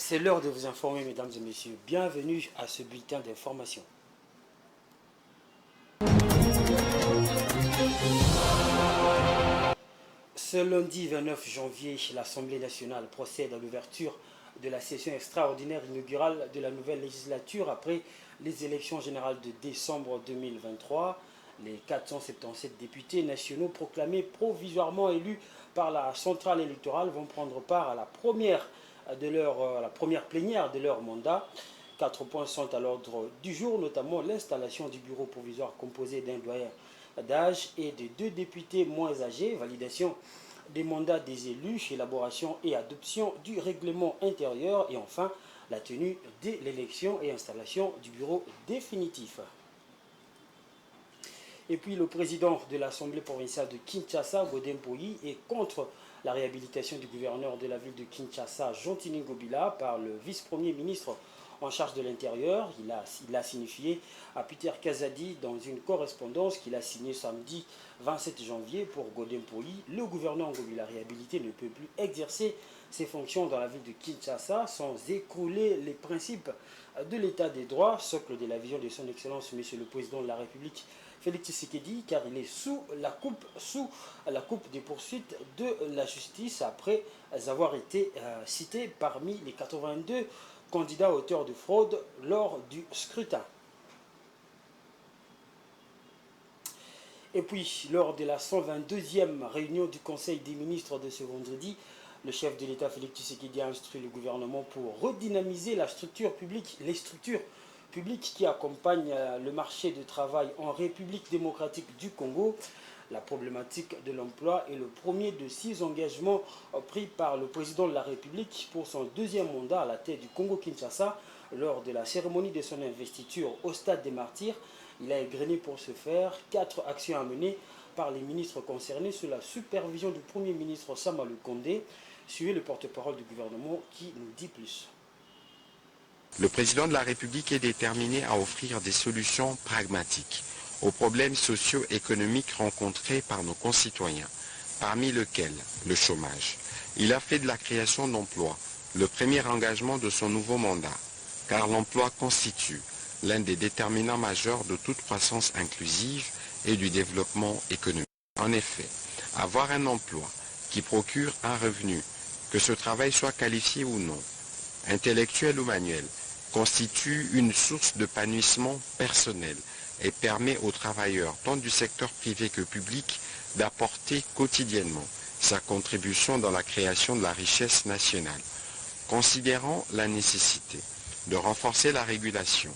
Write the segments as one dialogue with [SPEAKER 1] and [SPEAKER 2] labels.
[SPEAKER 1] C'est l'heure de vous informer, mesdames et messieurs. Bienvenue à ce bulletin d'information. Ce lundi 29 janvier, l'Assemblée nationale procède à l'ouverture de la session extraordinaire inaugurale de la nouvelle législature après les élections générales de décembre 2023. Les 477 députés nationaux proclamés provisoirement élus par la centrale électorale vont prendre part à la première plénière de leur mandat. 4 points sont à l'ordre du jour, notamment l'installation du bureau provisoire composé d'un doyen d'âge et de 2 députés moins âgés, validation des mandats des élus, élaboration et adoption du règlement intérieur et enfin la tenue de l'élection et installation du bureau définitif. Et puis le président de l'Assemblée provinciale de Kinshasa, Godem Poyi, est contre la réhabilitation du gouverneur de la ville de Kinshasa, Jontini Ngobila, par le vice-premier ministre en charge de l'Intérieur. Il a signifié à Peter Kazadi dans une correspondance qu'il a signée samedi 27 janvier pour Godem Poyi. Le gouverneur Ngobila réhabilité ne peut plus exercer ses fonctions dans la ville de Kinshasa sans écrouler les principes de l'état des droits, socle de la vision de son Excellence, Monsieur le Président de la République, Félix Tshisekedi, car il est sous la coupe des poursuites de la justice après avoir été cité parmi les 82 candidats auteurs de fraude lors du scrutin. Et puis, lors de la 122e réunion du Conseil des ministres de ce vendredi, le chef de l'État Félix Tshisekedi a instruit le gouvernement pour redynamiser les structures publiques qui accompagnent le marché du travail en République démocratique du Congo. La problématique de l'emploi est le premier de 6 engagements pris par le président de la République pour son deuxième mandat à la tête du Congo-Kinshasa. Lors de la cérémonie de son investiture au Stade des Martyrs, il a égrené pour ce faire 4 actions à mener par les ministres concernés sous la supervision du Premier ministre Sama Lukonde. Suivez le porte-parole du gouvernement qui nous dit plus.
[SPEAKER 2] Le président de la République est déterminé à offrir des solutions pragmatiques aux problèmes socio-économiques rencontrés par nos concitoyens, parmi lesquels le chômage. Il a fait de la création d'emplois le premier engagement de son nouveau mandat, car l'emploi constitue l'un des déterminants majeurs de toute croissance inclusive et du développement économique. En effet, avoir un emploi qui procure un revenu, que ce travail soit qualifié ou non, intellectuel ou manuel, constitue une source d'épanouissement personnel et permet aux travailleurs, tant du secteur privé que public, d'apporter quotidiennement sa contribution dans la création de la richesse nationale. Considérant la nécessité de renforcer la régulation,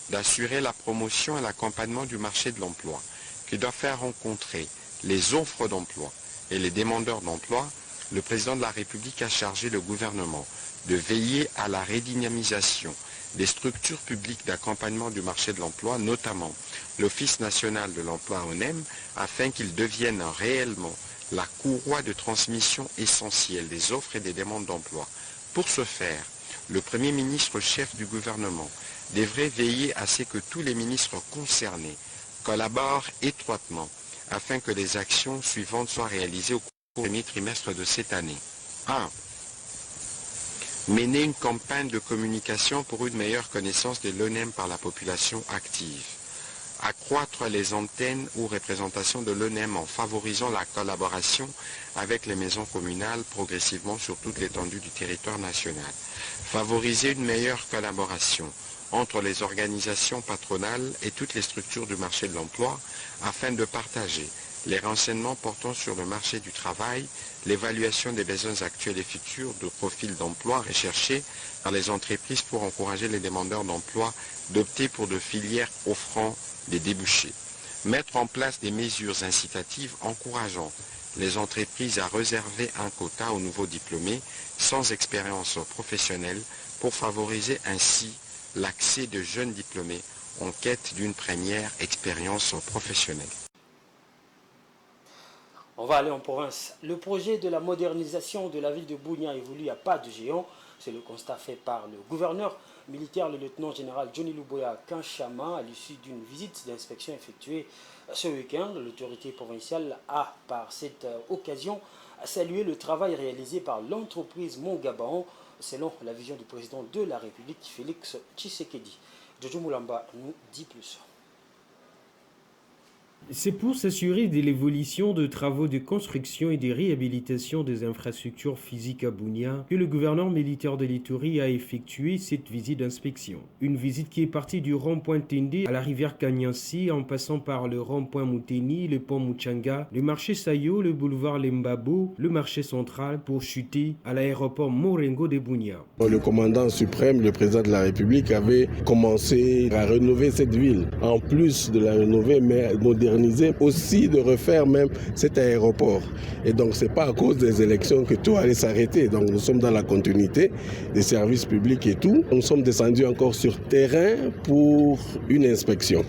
[SPEAKER 2] d'assurer la promotion et l'accompagnement du marché de l'emploi, qui doit faire rencontrer les offres d'emploi et les demandeurs d'emploi, le président de la République a chargé le gouvernement de veiller à la redynamisation des structures publiques d'accompagnement du marché de l'emploi, notamment l'Office national de l'emploi ONEM, afin qu'il devienne réellement la courroie de transmission essentielle des offres et des demandes d'emploi. Pour ce faire, le Premier ministre chef du gouvernement devrait veiller à ce que tous les ministres concernés collaborent étroitement afin que les actions suivantes soient réalisées au cours du premier trimestre de cette année. 1. Mener une campagne de communication pour une meilleure connaissance de l'ONEM par la population active. Accroître les antennes ou représentations de l'ONEM en favorisant la collaboration avec les maisons communales progressivement sur toute l'étendue du territoire national. Favoriser une meilleure collaboration entre les organisations patronales et toutes les structures du marché de l'emploi afin de partager les renseignements portant sur le marché du travail, l'évaluation des besoins actuels et futurs de profils d'emploi recherchés par les entreprises pour encourager les demandeurs d'emploi d'opter pour des filières offrant des débouchés. Mettre en place des mesures incitatives encourageant les entreprises à réserver un quota aux nouveaux diplômés sans expérience professionnelle pour favoriser ainsi l'accès de jeunes diplômés en quête d'une première expérience professionnelle.
[SPEAKER 1] On va aller en province. Le projet de la modernisation de la ville de Bunia évolue à pas de géant. C'est le constat fait par le gouverneur militaire, le lieutenant-général Johnny Luboya Kanchama, à l'issue d'une visite d'inspection effectuée ce week-end. L'autorité provinciale a, par cette occasion, salué le travail réalisé par l'entreprise Mont Gabaon selon la vision du président de la République, Félix Tshisekedi. Jojo Moulamba nous dit plus.
[SPEAKER 3] C'est pour s'assurer de l'évolution de travaux de construction et de réhabilitation des infrastructures physiques à Bunia que le gouverneur militaire de l'Ituri a effectué cette visite d'inspection. Une visite qui est partie du rond-point Tende à la rivière Kanyansi en passant par le rond-point Mouteni, le pont Muchanga, le marché Sayo, le boulevard Lembabo, le marché central pour chuter à l'aéroport Morengo de Bunia.
[SPEAKER 4] Le commandant suprême, le président de la République, avait commencé à rénover cette ville. En plus de la rénover, mais moderniser, aussi de refaire même cet aéroport. Et donc c'est pas à cause des élections que tout allait s'arrêter. Donc nous sommes dans la continuité des services publics et tout. Nous sommes descendus encore sur terrain pour une inspection.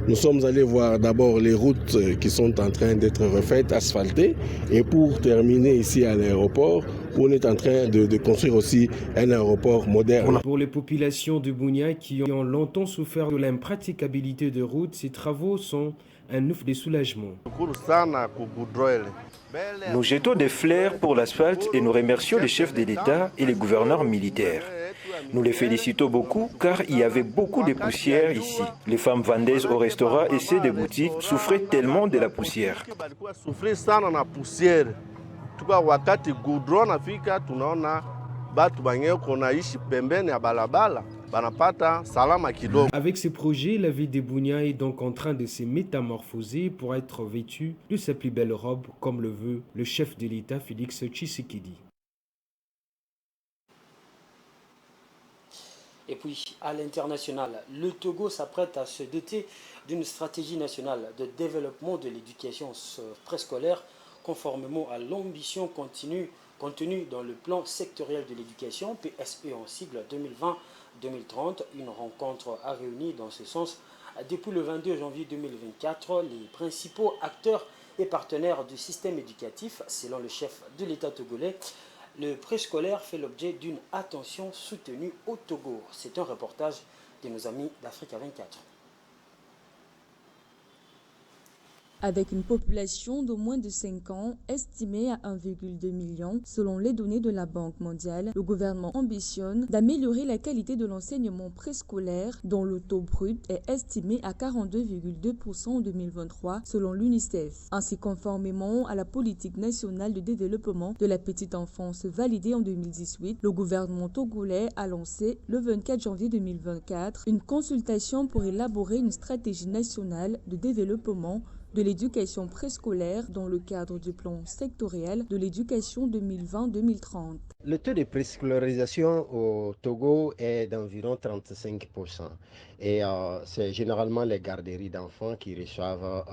[SPEAKER 4] Nous sommes allés voir d'abord les routes qui sont en train d'être refaites, asphaltées, et pour terminer ici à l'aéroport, où on est en train de construire aussi un aéroport moderne.
[SPEAKER 3] Pour les populations de Bunia qui ont longtemps souffert de l'impraticabilité de routes, ces travaux sont un ouf de soulagement.
[SPEAKER 5] Nous jetons des fleurs pour l'asphalte et nous remercions les chefs de l'État et les gouverneurs militaires. Nous les félicitons beaucoup car il y avait beaucoup de poussière ici. Les femmes vendeuses au restaurant et ceux des boutiques souffraient tellement de la poussière.
[SPEAKER 3] Avec ces projets, la ville de Bunia est donc en train de se métamorphoser pour être vêtue de sa plus belle robe, comme le veut le chef de l'État Félix Tshisekedi.
[SPEAKER 1] Et puis, à l'international, le Togo s'apprête à se doter d'une stratégie nationale de développement de l'éducation préscolaire, conformément à l'ambition contenue dans le plan sectoriel de l'éducation, PSE en sigle 2020-2030. Une rencontre a réuni dans ce sens depuis le 22 janvier 2024 les principaux acteurs et partenaires du système éducatif. Selon le chef de l'État togolais, le préscolaire fait l'objet d'une attention soutenue au Togo. C'est un reportage de nos amis d'Africa 24.
[SPEAKER 6] Avec une population de moins de 5 ans estimée à 1,2 million selon les données de la Banque mondiale, le gouvernement ambitionne d'améliorer la qualité de l'enseignement préscolaire dont le taux brut est estimé à 42,2% en 2023 selon l'UNICEF. Ainsi, conformément à la politique nationale de développement de la petite enfance validée en 2018, le gouvernement togolais a lancé le 24 janvier 2024 une consultation pour élaborer une stratégie nationale de développement de l'éducation préscolaire dans le cadre du plan sectoriel de l'éducation 2020-2030.
[SPEAKER 7] Le taux de préscolarisation au Togo est d'environ 35%. Et c'est généralement les garderies d'enfants qui reçoivent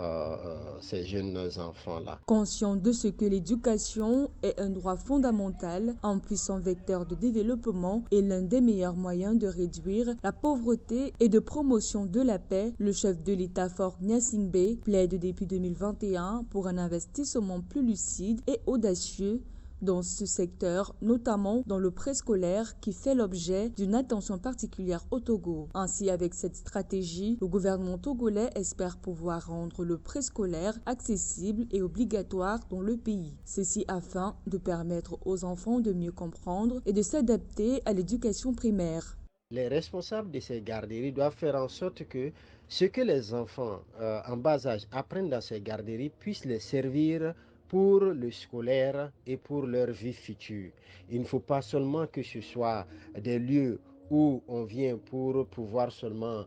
[SPEAKER 7] ces jeunes enfants-là.
[SPEAKER 6] Conscient de ce que l'éducation est un droit fondamental, un puissant vecteur de développement et l'un des meilleurs moyens de réduire la pauvreté et de promotion de la paix, le chef de l'État Faure Gnassingbé plaide depuis 2021 pour un investissement plus lucide et audacieux dans ce secteur, notamment dans le préscolaire qui fait l'objet d'une attention particulière au Togo. Ainsi, avec cette stratégie, le gouvernement togolais espère pouvoir rendre le préscolaire accessible et obligatoire dans le pays. Ceci afin de permettre aux enfants de mieux comprendre et de s'adapter à l'éducation primaire.
[SPEAKER 7] Les responsables de ces garderies doivent faire en sorte que ce que les enfants en bas âge apprennent dans ces garderies puisse les servir pour le scolaire et pour leur vie future. Il ne faut pas seulement que ce soit des lieux où on vient pour pouvoir seulement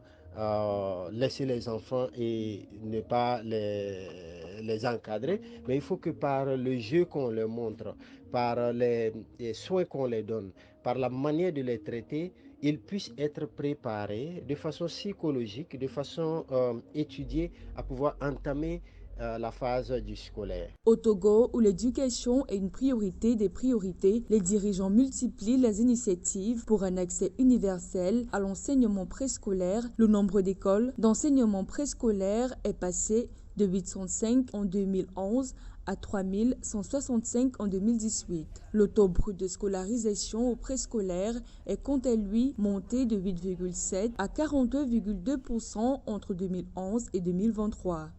[SPEAKER 7] laisser les enfants et ne pas les encadrer, mais il faut que par le jeu qu'on leur montre, par les soins qu'on les donne, par la manière de les traiter, ils puissent être préparés de façon psychologique, de façon étudiée à pouvoir entamer la phase du scolaire.
[SPEAKER 6] Au Togo, où l'éducation est une priorité des priorités, les dirigeants multiplient les initiatives pour un accès universel à l'enseignement préscolaire. Le nombre d'écoles d'enseignement préscolaire est passé de 805 en 2011 à 3165 en 2018. Le taux brut de scolarisation au préscolaire est quant à lui monté de 8,7 à 42,2% entre 2011 et 2023.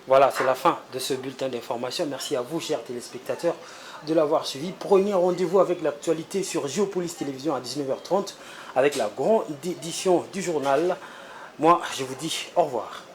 [SPEAKER 1] Voilà, c'est la fin de ce bulletin d'information. Merci à vous, chers téléspectateurs, de l'avoir suivi. Prenez rendez-vous avec l'actualité sur Géopolis Télévision à 19h30 avec la grande édition du journal. Moi, je vous dis au revoir.